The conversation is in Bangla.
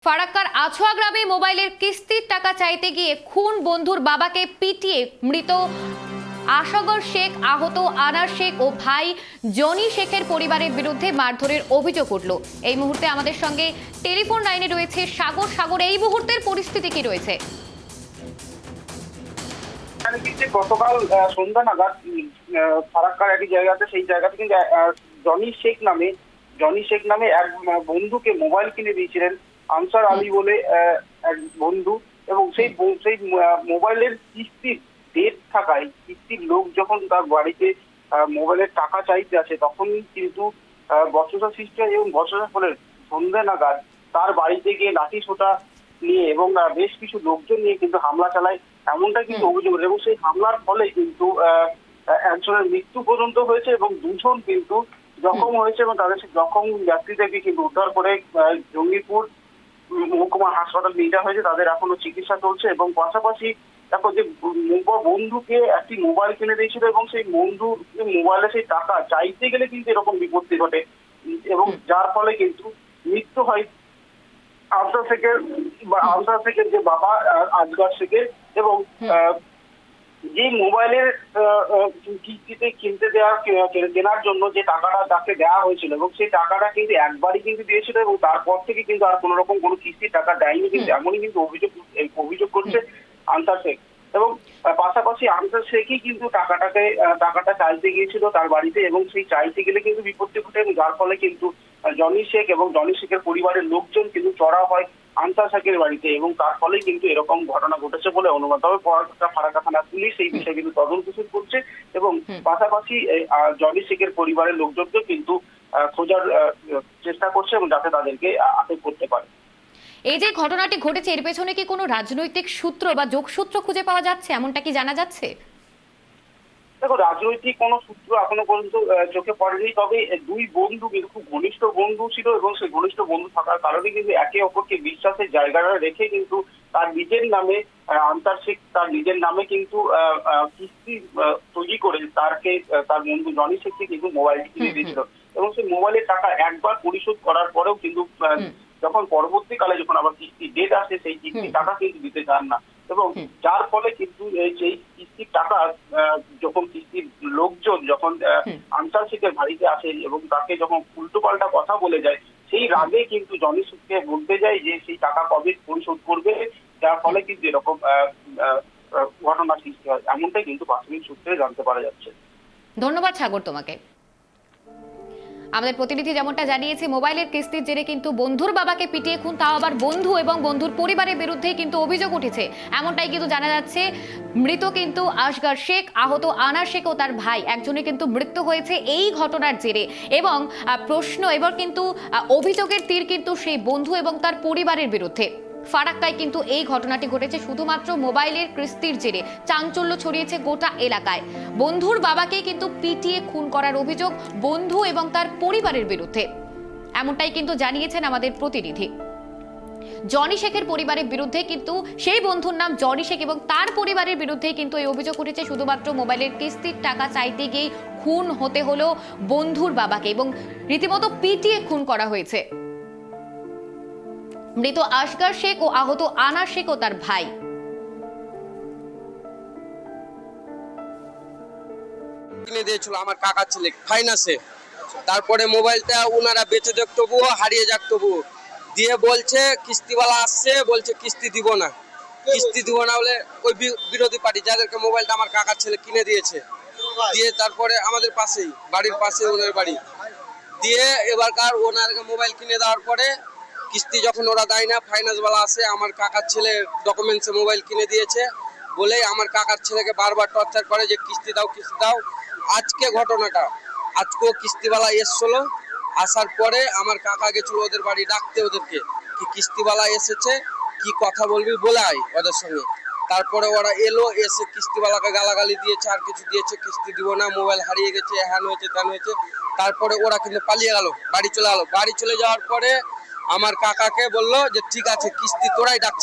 ফারাক্কার আছোয়া গ্রামে মোবাইলের কিস্তির টাকা চাইতে গিয়ে খুন বন্ধুর বাবাকে পিটিয়ে মৃত আশগর শেখ, আহত আনার শেখ ও ভাই জনি শেখের পরিবারের বিরুদ্ধে মারধরের অভিযোগ উঠল। এই মুহূর্তে আমাদের সঙ্গে টেলিফোন লাইনে রয়েছে সাগর। এই মুহূর্তের পরিস্থিতি কি রয়েছে? গতকাল সন্ধ্যা নাগাদ ফারাক্কার একটি জায়গা আছে, সেই জায়গাতে কিন্তু জনি শেখ নামে এক বন্ধুকে মোবাইল কিনে দিয়েছিলেন আনসার আলী বলে এক বন্ধু, এবং সেই মোবাইলের কিস্তির ডেট থাকায় কিস্তির লোক যখন তার বাড়িতে মোবাইলের টাকা চাইতে আসে তখন কিন্তু বচসা সৃষ্টি হয় এবং বচসার ফলে সন্ধ্যা নাগাদ তার বাড়িতে গিয়ে লাঠি সোঁটা নিয়ে এবং বেশ কিছু লোকজন নিয়ে কিন্তু হামলা চালায়, এমনটা কিন্তু অভিযোগ। এবং সেই হামলার ফলে কিন্তু একজনের মৃত্যু পর্যন্ত হয়েছে এবং দুজন কিন্তু জখম হয়েছে, এবং তাদের সেই জখম যাত্রীদেরকে কিন্তু উদ্ধার করে জঙ্গিপুর মহকুমা হাসপাতাল নিয়ে যাওয়া হয়েছে। তাদের এখনো চিকিৎসা চলছে। এবং পাশাপাশি দেখো যে বন্ধুকে একটি মোবাইল কিনে দিয়েছিল এবং সেই বন্ধু মোবাইলে সেই টাকা চাইতে গেলে কিন্তু এরকম বিপত্তি ঘটে এবং যার ফলে কিন্তু মৃত্যু হয় আনসার শেখের যে বাবা আজগর শেখের। এবং যে মোবাইলের কিস্তিতে কেনার জন্য যে টাকাটা তাকে দেওয়া হয়েছিল এবং সেই টাকাটা কিন্তু একবারই কিন্তু দিয়েছিল এবং তারপর থেকে কিন্তু আর কোন রকম কোনো কিস্তির টাকা দেয়নি, কিন্তু এমনই কিন্তু অভিযোগ করছে আনসার শেখ। এবং পাশাপাশি আনসার শেখই কিন্তু টাকাটা চাইতে গিয়েছিল তার বাড়িতে এবং সেই চাইতে গেলে কিন্তু বিপত্তি ঘটে, এবং যার ফলে কিন্তু জনি শেখ এবং জনি শেখের পরিবারের লোকজন কিন্তু চড়া হয় আনসার শেখের বাড়িতে, এবং তার ফলে কিন্তু এরকম ঘটনা ঘটেছে বলে অনুমান। তবে ফারাক্কা থানা পুলিশ এই বিষয়ে কিন্তু তদন্ত শুরু করছে এবং পাশাপাশি জনি শেখের পরিবারের লোকজনকে কিন্তু খোঁজার চেষ্টা করছে এবং যাতে তাদেরকে আটক করতে পারে। এই যে ঘটনাটি ঘটেছে এর পেছনে কি কোনো রাজনৈতিক সূত্র বা যোগসূত্র খুঁজে পাওয়া যাচ্ছে, এমনটা কি জানা যাচ্ছে? দেখো, রাজনৈতিক কোনো সূত্র এখনো পর্যন্ত চোখে পড়েনি, তবে দুই বন্ধু কিন্তু খুব ঘনিষ্ঠ বন্ধু ছিল এবং সেই ঘনিষ্ঠ বন্ধু থাকার কারণে কিন্তু একে অপরকে বিশ্বাসের জায়গাটা রেখে কিন্তু তার নিজের নামে আনসার শেখ তার নিজের নামে কিন্তু কিস্তি তৈরি করে তার বন্ধু জনি শেখকে কিন্তু মোবাইলটি কিনে দিয়েছিল এবং সেই মোবাইলের টাকা একবার পরিশোধ করার পরেও কিন্তু যখন পরবর্তীকালে যখন আবার কিস্তি ডেট আসে সেই কিস্তির টাকা কিন্তু দিতে চান না, এবং যার ফলে কিন্তু এই কিস্তির টাকা যখন কিস্তির লোকজন যখন আনসার শেখের বাড়িতে আসে এবং তাকে যখন উল্টোপাল্টা কথা বলে যায়, সেই রাগে কিন্তু জনি শেখকে বলতে যায় যে সেই টাকা কবে পরিশোধ করবে, যার ফলে কিন্তু এরকম ঘটনা সৃষ্টি হয়, এমনটাই কিন্তু প্রাথমিক সূত্রে জানতে পারা যাচ্ছে। ধন্যবাদ সাগর তোমাকে। আমাদের প্রতিনিধি যেমনটা জানিয়েছে, মোবাইলের কিস্তির জেরে কিন্তু বন্ধুর বাবাকে পিটিয়ে খুন, তাও আবার বন্ধু এবং বন্ধুর পরিবারের বিরুদ্ধে কিন্তু অভিযোগ উঠেছে, এমনটাই কিন্তু জানা যাচ্ছে। মৃত কিন্তু আশগর শেখ, আহত আনার শেখ ও তার ভাই একজনের কিন্তু মৃত্যু হয়েছে এই ঘটনার জেরে। এবং প্রশ্ন এবার কিন্তু অভিযোগের তীর কিন্তু সেই বন্ধু এবং তার পরিবারের বিরুদ্ধে। ফারাক্কায় কিন্তু এই ঘটনাটি ঘটেছে শুধুমাত্র মোবাইলের কিস্তির জেরে, চাঞ্চল্য ছড়িয়েছে গোটা এলাকায়। বন্ধুর বাবাকে কিন্তু পিটিয়ে খুন করার অভিযোগ বন্ধু এবং তার পরিবারের বিরুদ্ধে, এমনটাই কিন্তু জানিয়েছেন আমাদের প্রতিনিধি। জনি শেখের পরিবারের বিরুদ্ধে কিন্তু সেই বন্ধুর নাম জনি শেখ এবং তার পরিবারের বিরুদ্ধে কিন্তু এই অভিযোগ উঠেছে শুধুমাত্র মোবাইলের কিস্তির টাকা চাইতে গিয়ে খুন হতে হলো বন্ধুর বাবাকে এবং রীতিমতো পিটিয়ে খুন করা হয়েছে মৃত আশগর শেখ ও আহত আনার শেখ ও তার ভাই। কিনে দিয়েছিল আমার কাকার ছেলে ফাইন্যান্সে, তারপরে মোবাইলটা ওনারা বেঁচে দেখ তবুও হারিয়ে যাক তবুও দিয়ে বলছে কিস্তিওয়ালা আসছে, বলছে কিস্তি দিব না বলে ওই বিরোধী পার্টি যাদেরকে মোবাইলটা আমার কাকার ছেলে কিনে দিয়েছে দিয়ে তারপরে আমাদের পাশেই বাড়ির পাশে ওনার বাড়ি দিয়ে এবারকার ওনারকে মোবাইল কিনে দেওয়ার পরে কিস্তি যখন ওরা দেয় না, ফাইন্যান্সওয়ালা আসে আমার কাকার ছেলে ডকুমেন্টসে মোবাইল কিনে দিয়েছে বলে আমার কাকার ছেলেকে বারবার টর্চার করে যে কিস্তি দাও। আজকে ঘটনাটা, আজকেও কিস্তিওয়ালা এসছিল, আসার পরে আমার কাকা গেছিল ওদের বাড়ি ডাকতে ওদেরকে কি কিস্তিওয়ালা এসেছে কি কথা বলবি বলে আয় ওদের সঙ্গে। তারপরে ওরা এলো, এসে কিস্তিওয়ালাকে গালাগালি দিয়েছে আর কিছু দিয়েছে, কিস্তি দিব না, মোবাইল হারিয়ে গেছে, হ্যান হয়েছে ত্যান হয়েছে। তারপরে ওরা কিন্তু পালিয়ে গেল, বাড়ি চলে যাওয়ার পরে আমার কাকাকে বললো যে ঠিক আছে কিস্তি তোরাই ডাকছিস